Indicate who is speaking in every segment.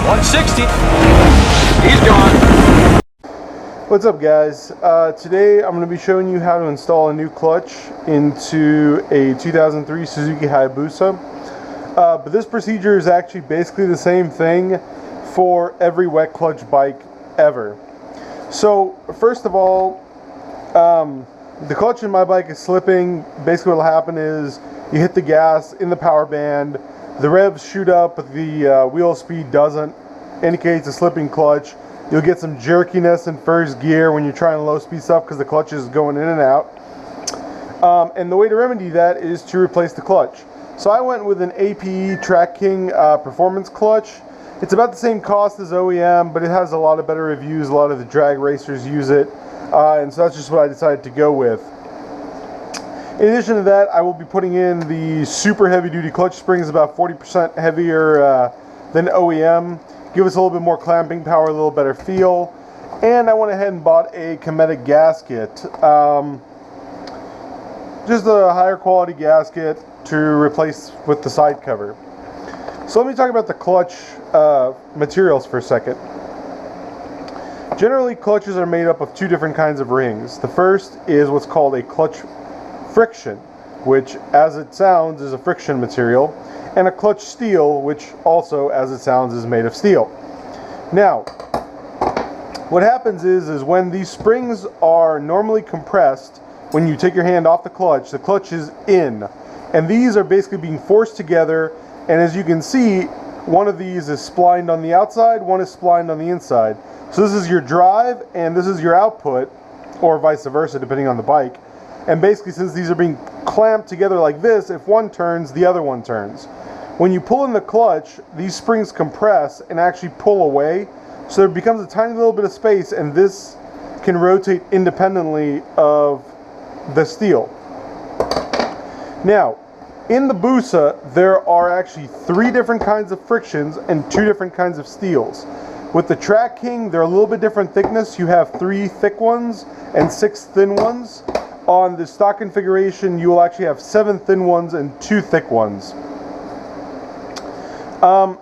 Speaker 1: 160. He's gone.
Speaker 2: What's up, guys? Today I'm going to be showing you how to install a new clutch into a 2003 Suzuki Hayabusa. But this procedure is actually basically the same thing for every wet clutch bike ever. So first of all, the clutch in my bike is slipping. Basically what will happen is you hit the gas in the power band, the revs shoot up, but the wheel speed doesn't, indicates a slipping clutch. You'll get some jerkiness in first gear when you're trying low speed stuff because the clutch is going in and out. And the way to remedy that is to replace the clutch. So I went with an APE Trac performance clutch. It's about the same cost as OEM, but it has a lot of better reviews. A lot of the drag racers use it. And so that's just what I decided to go with. In addition to that, I will be putting in the super heavy duty clutch springs, about 40% heavier than OEM. Give us a little bit more clamping power, a little better feel. And I went ahead and bought a Kinetic gasket. Just a higher quality gasket to replace with the side cover. So let me talk about the clutch materials for a second. Generally, clutches are made up of two different kinds of rings. The first is what's called a clutch friction, which, as it sounds, is a friction material, and a clutch steel, which also, as it sounds, is made of steel. Now, what happens is when these springs are normally compressed, when you take your hand off the clutch is in, and these are basically being forced together, and as you can see, one of these is splined on the outside, one is splined on the inside. So this is your drive, and this is your output, or vice versa, depending on the bike. And basically, since these are being clamped together like this, if one turns, the other one turns. When you pull in the clutch, these springs compress and actually pull away, so there becomes a tiny little bit of space, and this can rotate independently of the steel. Now, in the Busa, there are actually 3 different kinds of frictions and 2 different kinds of steels. With the Trac King, they're a little bit different thickness. You have 3 thick ones and 6 thin ones. On the stock configuration, you will actually have 7 thin ones and 2 thick ones.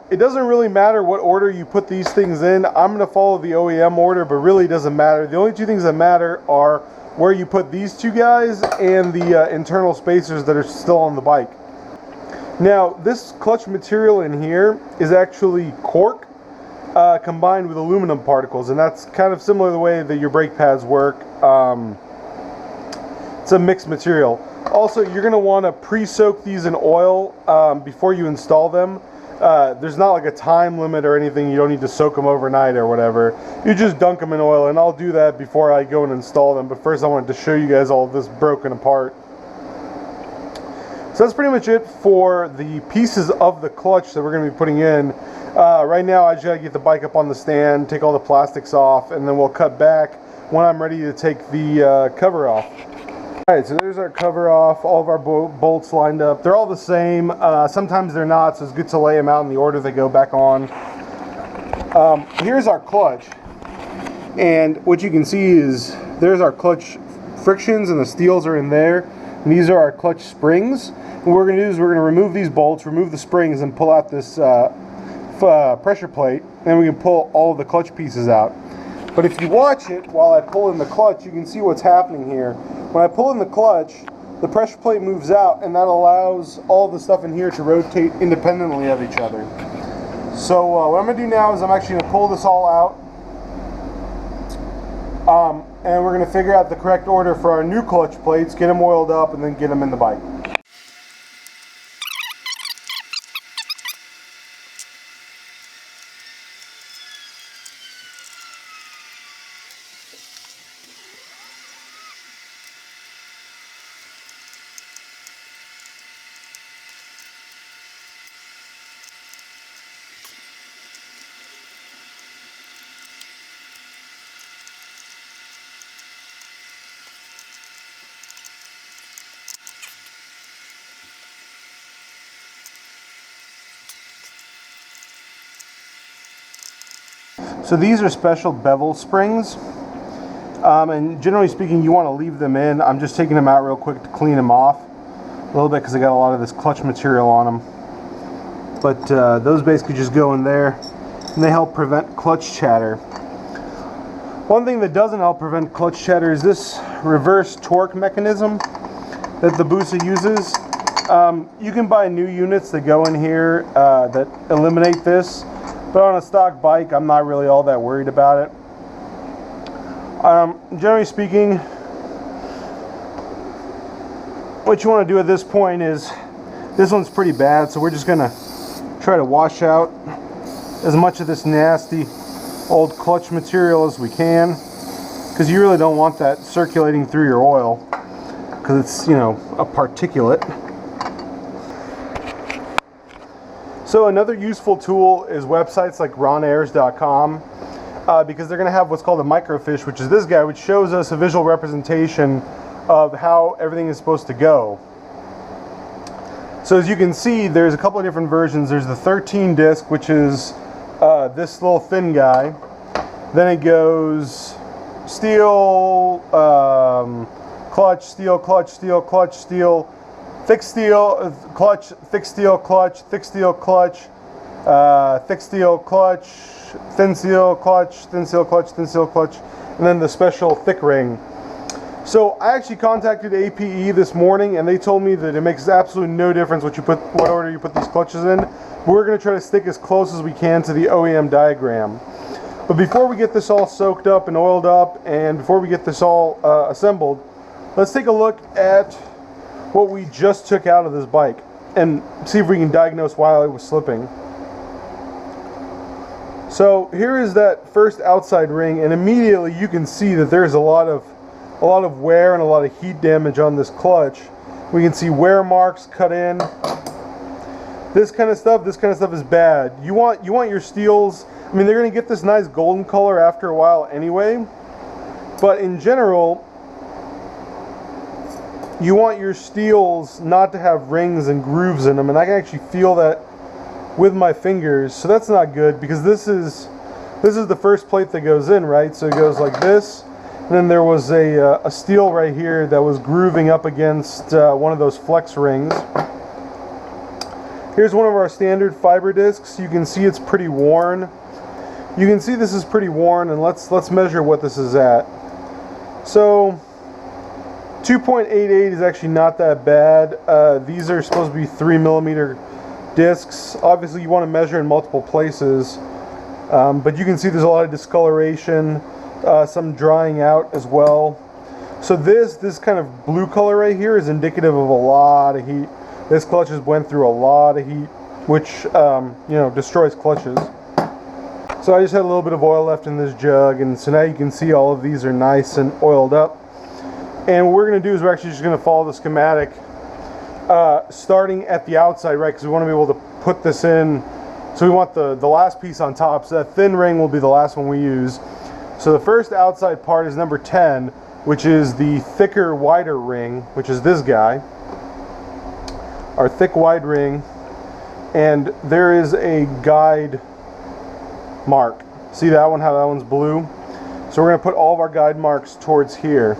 Speaker 2: It doesn't really matter what order you put these things in. I'm going to follow the OEM order, but really it doesn't matter. The only 2 things that matter are where you put these 2 guys and the internal spacers that are still on the bike. Now, this clutch material in here is actually cork combined with aluminum particles, and that's kind of similar to the way that your brake pads work. It's a mixed material. Also, you're going to want to pre-soak these in oil before you install them. There's not like a time limit or anything. You don't need to soak them overnight or whatever. You just dunk them in oil, and I'll do that before I go and install them. But first I wanted to show you guys all of this broken apart. So that's pretty much it for the pieces of the clutch that we're going to be putting in. Right now I just got to get the bike up on the stand, take all the plastics off, and then we'll cut back when I'm ready to take the cover off. Alright, so there's our cover off, all of our bolts lined up. They're all the same. Sometimes they're not, so it's good to lay them out in the order they go back on. Here's our clutch. And what you can see is there's our clutch frictions, and the steels are in there. And these are our clutch springs. And what we're going to do is we're going to remove these bolts, remove the springs, and pull out this pressure plate. Then we can pull all of the clutch pieces out. But if you watch it while I pull in the clutch, you can see what's happening here. When I pull in the clutch, the pressure plate moves out, and that allows all the stuff in here to rotate independently of each other. So what I'm going to do now is I'm actually going to pull this all out, and we're going to figure out the correct order for our new clutch plates, get them oiled up, and then get them in the bike. So these are special bevel springs, and generally speaking you want to leave them in. I'm just taking them out real quick to clean them off a little bit because they got a lot of this clutch material on them. But those basically just go in there. and they help prevent clutch chatter. One thing that doesn't help prevent clutch chatter is this reverse torque mechanism that the Busa uses. You can buy new units that go in here that eliminate this, but on a stock bike I'm not really all that worried about it. Generally speaking, what you want to do at this point is, this one's pretty bad, so we're just gonna try to wash out as much of this nasty old clutch material as we can, because you really don't want that circulating through your oil, because it's, you know, a particulate. So another useful tool is websites like ronairs.com, because they're going to have what's called a microfiche, which is this guy, which shows us a visual representation of how everything is supposed to go. So as you can see, there's a couple of different versions. There's the 13 disc, which is this little thin guy. Then it goes steel, clutch, steel, clutch, steel, clutch, steel, thick steel, clutch, thick steel, clutch, thick steel, clutch, thick steel, clutch, thin steel, clutch, thin steel, clutch, thin steel, clutch, and then the special thick ring. So I actually contacted APE this morning, and they told me that it makes absolutely no difference what order you put these clutches in. We're going to try to stick as close as we can to the OEM diagram. But before we get this all soaked up and oiled up, and before we get this all assembled, let's take a look at what we just took out of this bike and see if we can diagnose why it was slipping. So here is that first outside ring, and immediately you can see that there's a lot of wear and a lot of heat damage on this clutch. We can see wear marks cut in. This kind of stuff is bad. You want your steels, I mean, they're going to get this nice golden color after a while anyway, but in general, you want your steels not to have rings and grooves in them, and I can actually feel that with my fingers, so that's not good, because this is the first plate that goes in, right? So it goes like this, and then there was a steel right here that was grooving up against one of those flex rings. Here's one of our standard fiber discs. You can see it's pretty worn. You can see this is pretty worn, and let's measure what this is at. So 2.88 is actually not that bad. These are supposed to be 3mm discs. Obviously you want to measure in multiple places, but you can see there's a lot of discoloration, some drying out as well. So this kind of blue color right here is indicative of a lot of heat. This clutch has went through a lot of heat, which you know, destroys clutches. So I just had a little bit of oil left in this jug, and so now you can see all of these are nice and oiled up. And what we're going to do is we're actually just going to follow the schematic, starting at the outside, right? Because we want to be able to put this in. So we want the last piece on top. So that thin ring will be the last one we use. So the first outside part is number 10, which is the thicker, wider ring, which is this guy. Our thick, wide ring. And there is a guide mark. See that one, how that one's blue? So we're going to put all of our guide marks towards here.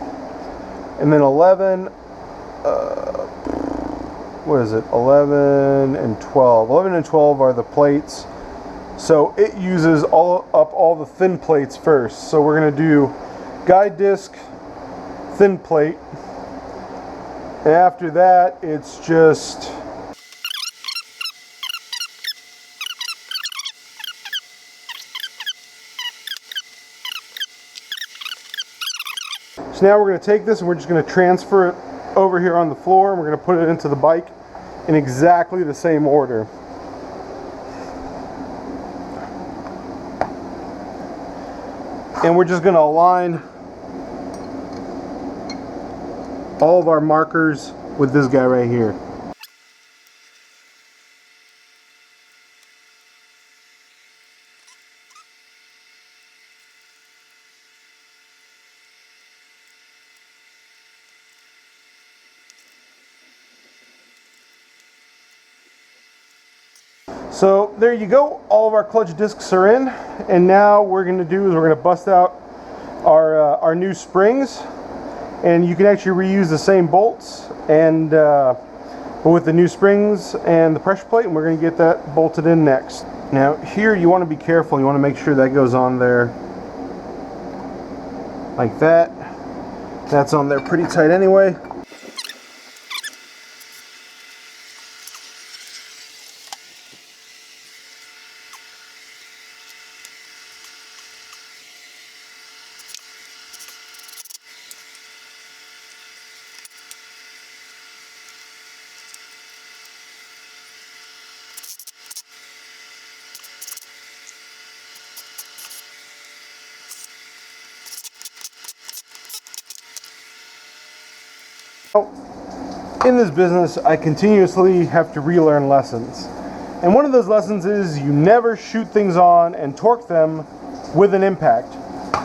Speaker 2: And then 11, what is it? 11 and 12. 11 and 12 are the plates. So it uses all the thin plates first. So we're going to do guide disc, thin plate. And after that, it's just so now we're going to take this and we're just going to transfer it over here on the floor, and we're going to put it into the bike in exactly the same order. And we're just going to align all of our markers with this guy right here. So there you go, all of our clutch discs are in, and now what we're going to do is we're going to bust out our new springs, and you can actually reuse the same bolts and with the new springs and the pressure plate, and we're going to get that bolted in next. Now here you want to be careful. You want to make sure that goes on there like that. That's on there pretty tight anyway. In this business, I continuously have to relearn lessons. And one of those lessons is you never shoot things on and torque them with an impact.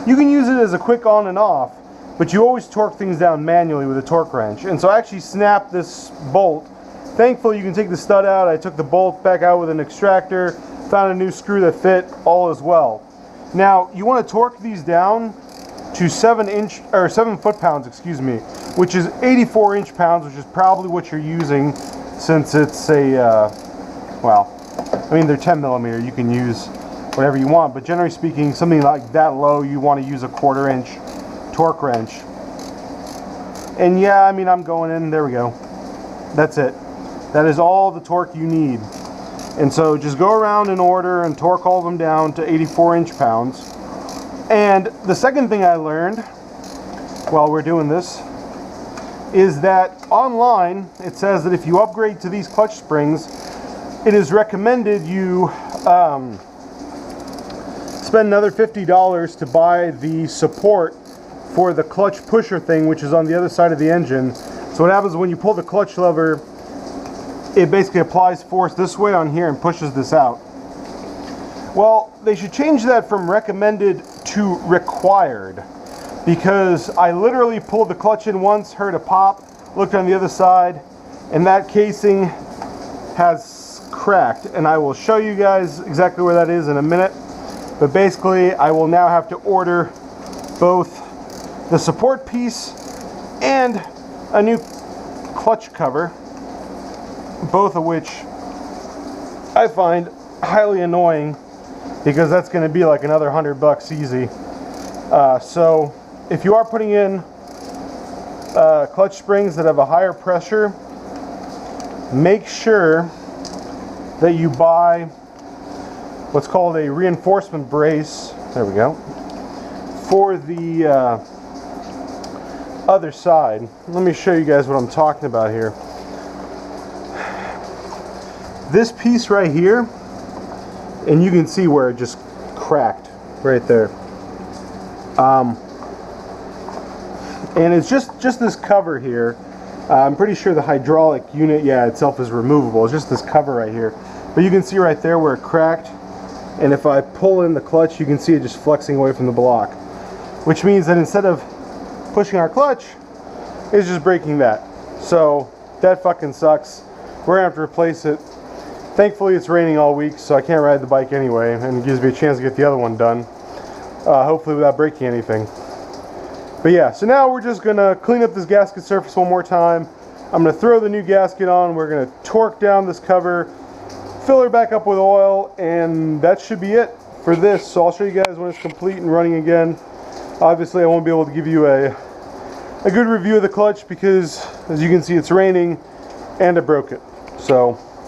Speaker 2: You can use it as a quick on and off, but you always torque things down manually with a torque wrench. And so I actually snapped this bolt. Thankfully, you can take the stud out. I took the bolt back out with an extractor, found a new screw that fit, all as well. Now, you want to torque these down to 7 foot-pounds, excuse me, which is 84 inch-pounds, which is probably what you're using, since it's a, well, I mean, they're 10 millimeter. You can use whatever you want, but generally speaking, something like that low, you want to use a 1/4 inch torque wrench. And yeah, I mean, I'm going in, there we go. That's it. That is all the torque you need. And so just go around in order and torque all of them down to 84 inch-pounds. And the second thing I learned while we're doing this is that online it says that if you upgrade to these clutch springs, it is recommended you spend another $50 to buy the support for the clutch pusher thing, which is on the other side of the engine. So what happens when you pull the clutch lever, it basically applies force this way on here and pushes this out. Well, they should change that from recommended to required, because I literally pulled the clutch in once, heard a pop, looked on the other side, and that casing has cracked. And I will show you guys exactly where that is in a minute. But basically, I will now have to order both the support piece and a new clutch cover, both of which I find highly annoying, because that's going to be like another $100 easy. So if you are putting in clutch springs that have a higher pressure, make sure that you buy what's called a reinforcement brace, there we go, for the other side. Let me show you guys what I'm talking about here. This piece right here, and you can see where it just cracked right there. And it's just this cover here. I'm pretty sure the hydraulic unit, yeah, itself is removable. It's just this cover right here. But you can see right there where it cracked. And if I pull in the clutch, you can see it just flexing away from the block. Which means that instead of pushing our clutch, it's just breaking that. So that fucking sucks. We're gonna have to replace it. Thankfully it's raining all week, so I can't ride the bike anyway, and it gives me a chance to get the other one done. Hopefully without breaking anything. But yeah, so now we're just gonna clean up this gasket surface one more time. I'm gonna throw the new gasket on, we're gonna torque down this cover, fill her back up with oil, and that should be it for this. So I'll show you guys when it's complete and running again. Obviously I won't be able to give you a good review of the clutch, because as you can see it's raining and I broke it. So